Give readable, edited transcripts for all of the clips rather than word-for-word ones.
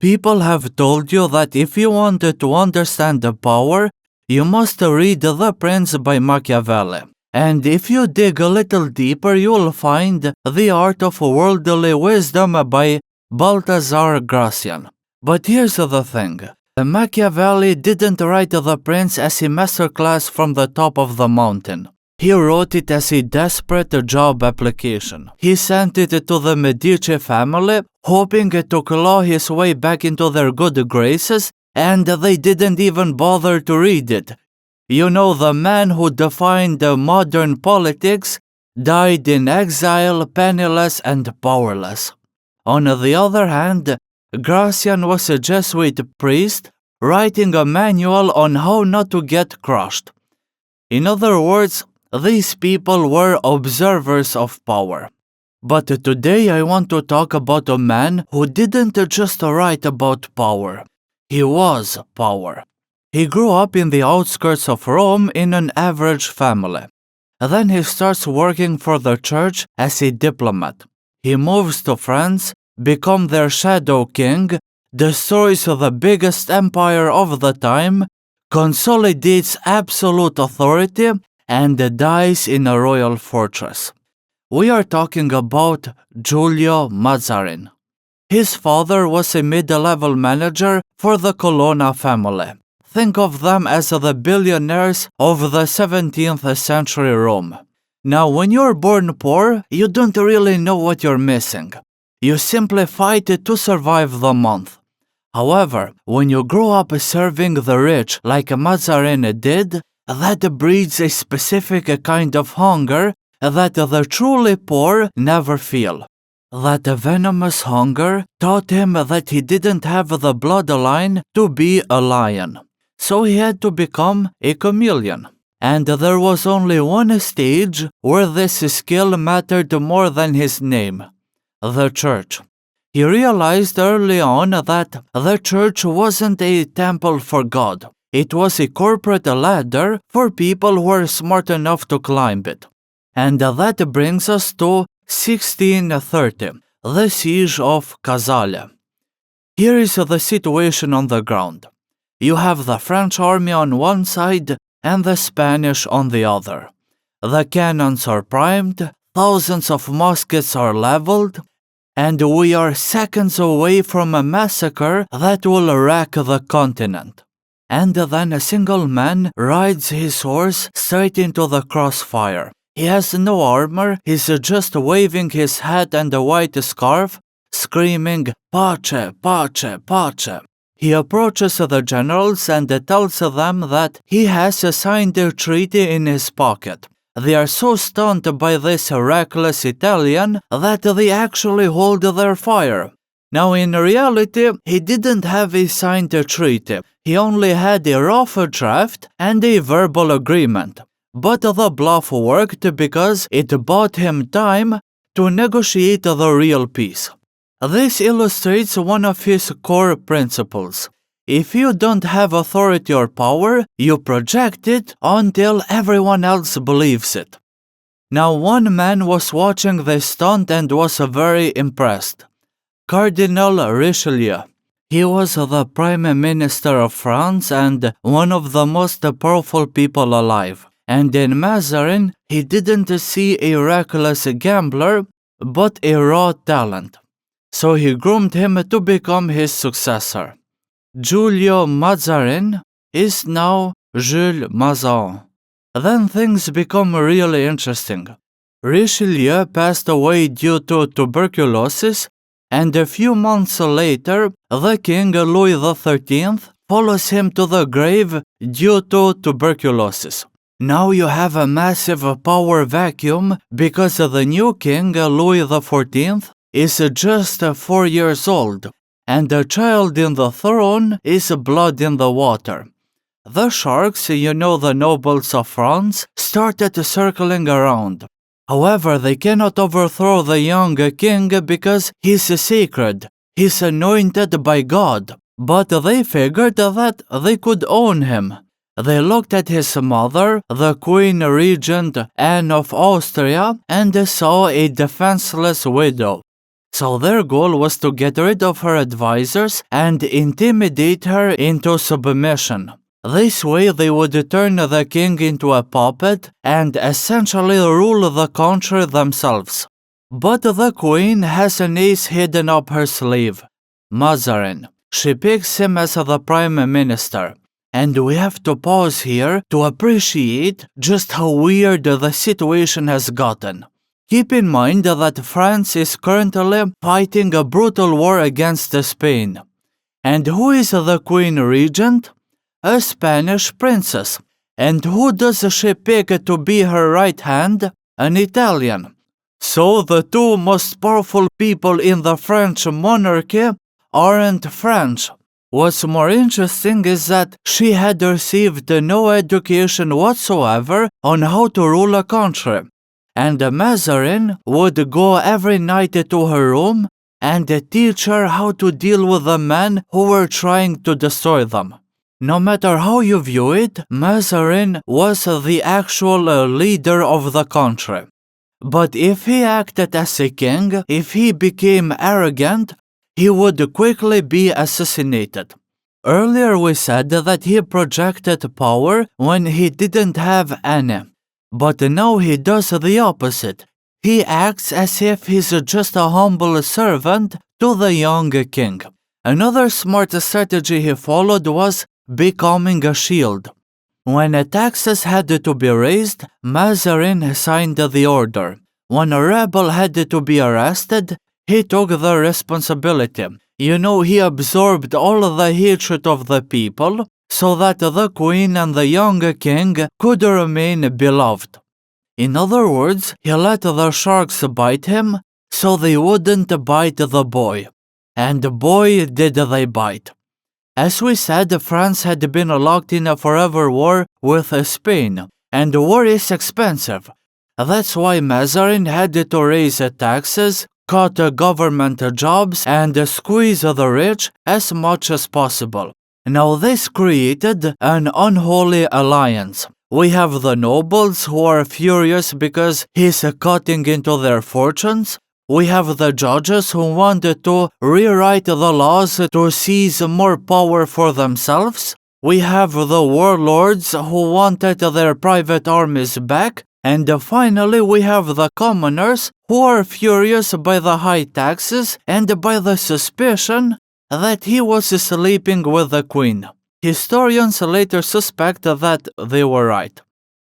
People have told you that if you wanted to understand the power, you must read The Prince by Machiavelli. And if you dig a little deeper, you'll find The Art of Worldly Wisdom by Balthazar Gracian. But here's the thing. Machiavelli didn't write The Prince as a masterclass from the top of the mountain. He wrote it as a desperate job application. He sent it to the Medici family, hoping to claw his way back into their good graces, and they didn't even bother to read it. You know, the man who defined modern politics died in exile, penniless and powerless. On the other hand, Gracian was a Jesuit priest writing a manual on how not to get crushed. In other words, these people were observers of power. But today I want to talk about a man who didn't just write about power. He was power. He grew up in the outskirts of Rome in an average family. Then he starts working for the church as a diplomat. He moves to France, becomes their shadow king, destroys the biggest empire of the time, consolidates absolute authority, and dies in a royal fortress. We are talking about Giulio Mazarin. His father was a mid-level manager for the Colonna family. Think of them as the billionaires of the 17th century Rome. Now, when you're born poor, you don't really know what you're missing. You simply fight to survive the month. However, when you grow up serving the rich like Mazarin did, that breeds a specific kind of hunger that the truly poor never feel. That venomous hunger taught him that he didn't have the bloodline to be a lion. So he had to become a chameleon. And there was only one stage where this skill mattered more than his name: the church. He realized early on that the church wasn't a temple for God. It was a corporate ladder for people who were smart enough to climb it. And that brings us to 1630, the siege of 𝐑𝐞𝐨𝐬. Here is the situation on the ground. You have the French army on one side and the Spanish on the other. The cannons are primed, thousands of muskets are leveled, and we are seconds away from a massacre that will wreck the continent. And then a single man rides his horse straight into the crossfire. He has no armor, he's just waving his hat and a white scarf, screaming, "Pace, pace, pace." He approaches the generals and tells them that he has signed a treaty in his pocket. They are so stunned by this reckless Italian that they actually hold their fire. Now, in reality, he didn't have a signed treaty. He only had a rough draft and a verbal agreement. But the bluff worked because it bought him time to negotiate the real peace. This illustrates one of his core principles. If you don't have authority or power, you project it until everyone else believes it. Now, one man was watching this stunt and was very impressed. Cardinal Richelieu. He was the Prime Minister of France and one of the most powerful people alive. And in Mazarin, he didn't see a reckless gambler, but a raw talent. So he groomed him to become his successor. Giulio Mazarin is now Jules Mazarin. Then things become really interesting. Richelieu passed away due to tuberculosis, and a few months later, the king Louis XIII follows him to the grave due to tuberculosis. Now you have a massive power vacuum because the new king Louis XIV is just 4 years old, and the child in the throne is blood in the water. The sharks, you know, the nobles of France, started circling around. However, they cannot overthrow the young king because he's sacred, he's anointed by God. But they figured that they could own him. They looked at his mother, the Queen Regent Anne of Austria, and saw a defenseless widow. So their goal was to get rid of her advisors and intimidate her into submission. This way they would turn the king into a puppet and essentially rule the country themselves. But the queen has an ace hidden up her sleeve, Mazarin. She picks him as the prime minister. And we have to pause here to appreciate just how weird the situation has gotten. Keep in mind that France is currently fighting a brutal war against Spain. And who is the queen regent? A Spanish princess. And who does she pick to be her right hand? An Italian. So the two most powerful people in the French monarchy aren't French. What's more interesting is that she had received no education whatsoever on how to rule a country. And Mazarin would go every night to her room and teach her how to deal with the men who were trying to destroy them. No matter how you view it, Mazarin was the actual leader of the country. But if he acted as a king, if he became arrogant, he would quickly be assassinated. Earlier we said that he projected power when he didn't have any. But now he does the opposite. He acts as if he's just a humble servant to the young king. Another smart strategy he followed was becoming a shield. When taxes had to be raised, Mazarin signed the order. When a rebel had to be arrested, he took the responsibility. He absorbed all the hatred of the people so that the queen and the young king could remain beloved. In other words, he let the sharks bite him so they wouldn't bite the boy. And boy did they bite. As we said, France had been locked in a forever war with Spain, and war is expensive. That's why Mazarin had to raise taxes, cut government jobs, and squeeze the rich as much as possible. Now this created an unholy alliance. We have the nobles who are furious because he's cutting into their fortunes. We have the judges who wanted to rewrite the laws to seize more power for themselves. We have the warlords who wanted their private armies back. And finally we have the commoners who are furious by the high taxes and by the suspicion that he was sleeping with the queen. Historians later suspect that they were right.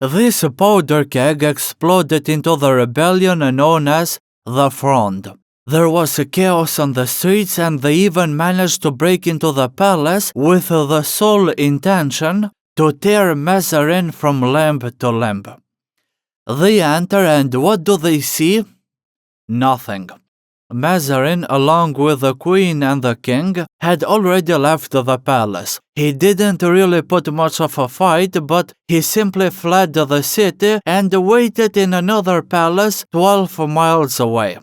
This powder keg exploded into the rebellion known as the Fronde. There was chaos on the streets and they even managed to break into the palace with the sole intention to tear Mazarin from limb to limb. They enter and what do they see? Nothing. Mazarin, along with the queen and the king, had already left the palace. He didn't really put much of a fight, but he simply fled the city and waited in another palace 12 miles away.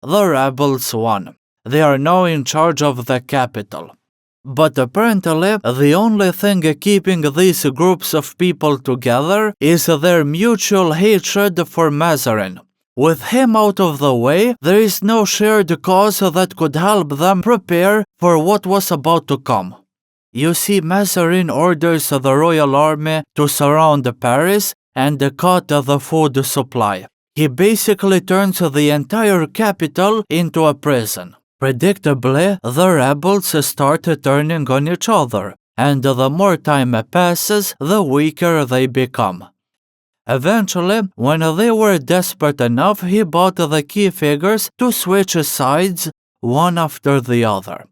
The rebels won. They are now in charge of the capital. But apparently, the only thing keeping these groups of people together is their mutual hatred for Mazarin. With him out of the way, there is no shared cause that could help them prepare for what was about to come. You see, Mazarin orders the royal army to surround Paris and cut the food supply. He basically turns the entire capital into a prison. Predictably, the rebels start turning on each other, and the more time passes, the weaker they become. Eventually, when they were desperate enough, he bought the key figures to switch sides one after the other.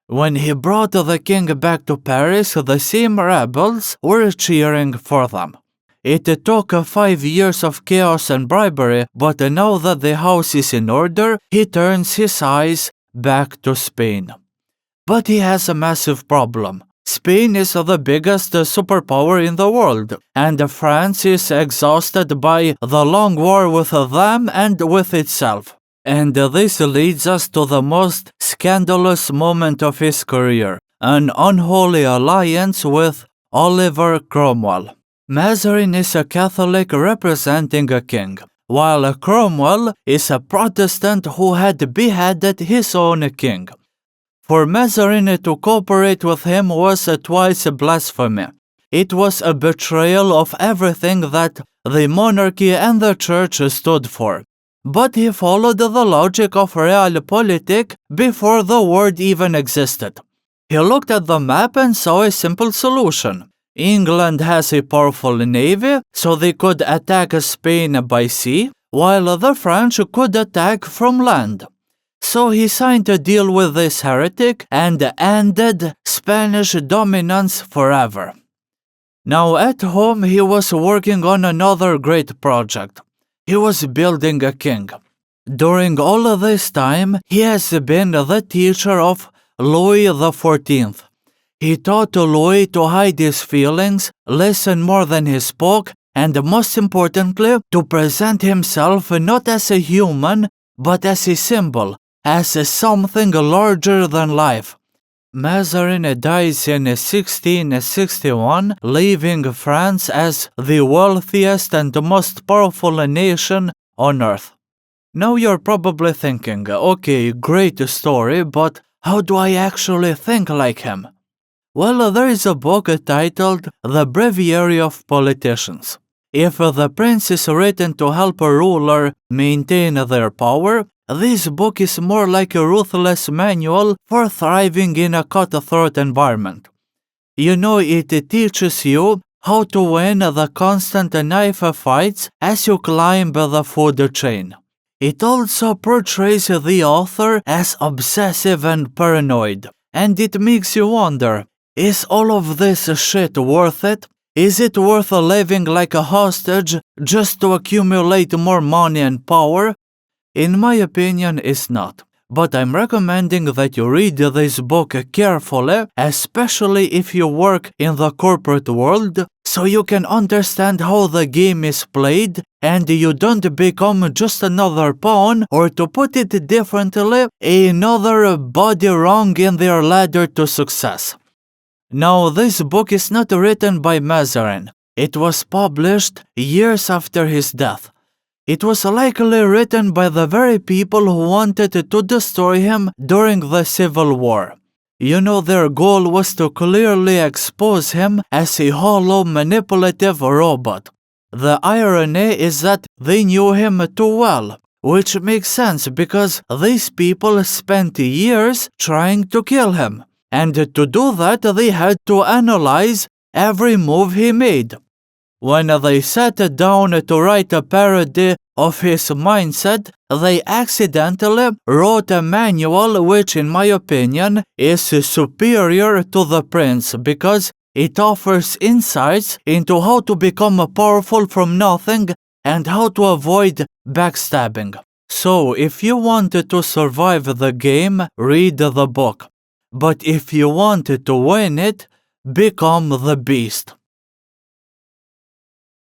When he brought the king back to Paris, the same rebels were cheering for them. It took 5 years of chaos and bribery, but now that the house is in order, he turns his eyes back to Spain. But he has a massive problem. Spain is the biggest superpower in the world, and France is exhausted by the long war with them and with itself. And this leads us to the most scandalous moment of his career, an unholy alliance with Oliver Cromwell. Mazarin is a Catholic representing a king. while Cromwell is a Protestant who had beheaded his own king. For Mazarin to cooperate with him was twice blasphemy. It was a betrayal of everything that the monarchy and the church stood for. But he followed the logic of realpolitik before the word even existed. He looked at the map and saw a simple solution. England has a powerful navy, so they could attack Spain by sea, while the French could attack from land. So he signed a deal with this heretic and ended Spanish dominance forever. Now at home he was working on another great project. He was building a king. During all of this time, he has been the teacher of Louis XIV. He taught Louis to hide his feelings, listen more than he spoke, and most importantly, to present himself not as a human, but as a symbol, as something larger than life. Mazarin dies in 1661, leaving France as the wealthiest and most powerful nation on earth. Now you're probably thinking, okay, great story, but how do I actually think like him? Well, there is a book titled The Breviary of Politicians. If the prince is written to help a ruler maintain their power, this book is more like a ruthless manual for thriving in a cutthroat environment. You know, it teaches you how to win the constant knife fights as you climb the food chain. It also portrays the author as obsessive and paranoid, and it makes you wonder, is all of this shit worth it? Is it worth living like a hostage just to accumulate more money and power? In my opinion, it's not. But I'm recommending that you read this book carefully, especially if you work in the corporate world, so you can understand how the game is played and you don't become just another pawn, or to put it differently, another body rung in their ladder to success. Now, this book is not written by Mazarin. It was published years after his death. It was likely written by the very people who wanted to destroy him during the Civil War. You know, their goal was to clearly expose him as a hollow, manipulative robot. The irony is that they knew him too well, which makes sense because these people spent years trying to kill him. And to do that, they had to analyze every move he made. When they sat down to write a parody of his mindset, they accidentally wrote a manual which, in my opinion, is superior to The Prince because it offers insights into how to become powerful from nothing and how to avoid backstabbing. So, if you wanted to survive the game, read the book. But if you wanted to win it, become the beast.